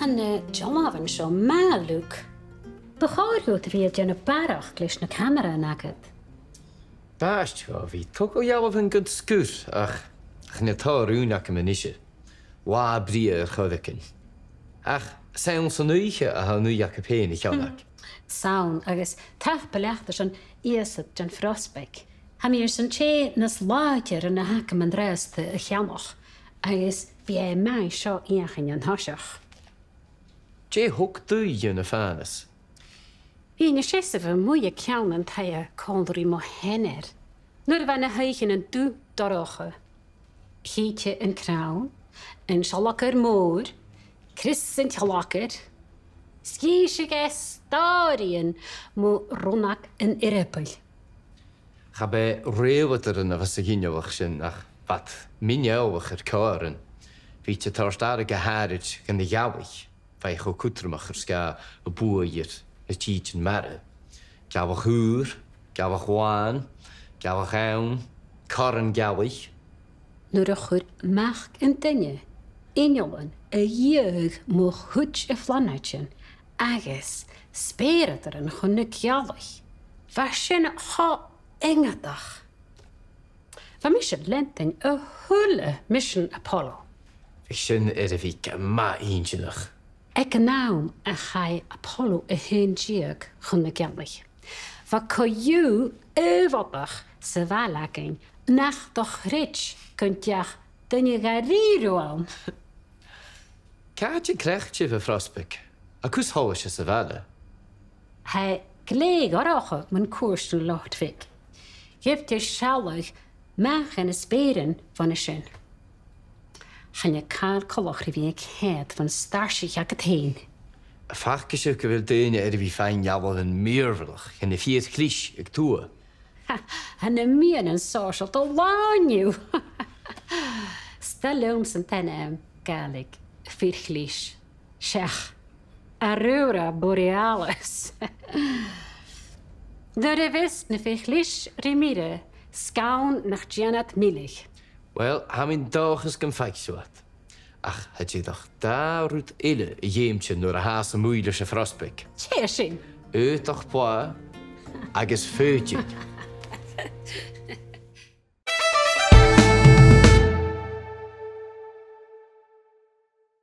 Hanna Jonathan seo máúk. Ba cháirút a bhí déanana barach leis na camera yn agad. Báist go bhí tu go dheabh an go scúr ach chna táúnach am isise. Wá brí ar chodacin. Ach saon san nuiche a ha nuiach a péin I cheannach. Saun agus taith beleachtar san iasad den frosbeic. Ha mír san ché nas láidir an na hacam an réasta a cheannach. Agus bhí é mai seo íachan an thoiseach. Dé thug dú dhéanana fánas. Bhí na sésa bh mu a ceann an taia cóndarí mo henir. Nuair bhain na haichin an dú doracha. Cíte an crán, an sealachar mór, Chris an tealachar, Scíise stáíon mó runach an iripil. Cha bé réhatar an a bheits a ghineamhach sin ach bat mineáhach ar cáran. Bhí te társtára go háirid gan na gheabhaich, bheith chu cútramach ar sca a buair is tíit an mara. Geabhach úr, geabhachháin, geabhach ann, caran geabhaich. Nuair a chur meach an duine, iniolan a dhéag mó chuid a flanaitin, agus spéiradar an chunna geabhaich. Bheith sin há ingadach. Bheith mis lentain a thula Mission Apollo. Bhí sin ar a bhí go má insinach. Ag an nám a chai Apollo a hen diag chunna geabhaich. Bheith coiú éhadach sa bhealagain nach doch rich kunteach dunne garíúáin. Cáte creachte bheith frosbaic, a cús háise sa bheala. Hij gléig oracha man cuairsten locht vic. Geeft sealag meach en spéren van a sin. Channe cáil colach ri bhí chéad van starseich ag a tain. A fachciise go bhfuil daine ar a bhí féin jabhal an míorbhalach in na fiad chlís ag tua. Hanna mian an sóisialt ó lániu. Stalún san tenne galig, firchlís, seach, Aurora Borealis. De revis na firchlís rimire, scaun nach Janet Millich. Wel, ha mín dáchas gan feicsiúat. Ach, het sé doch dárút ile a dhéimte nuair a háas a múile se frosbaic. Tché sin? Uitach pá agus féitigh.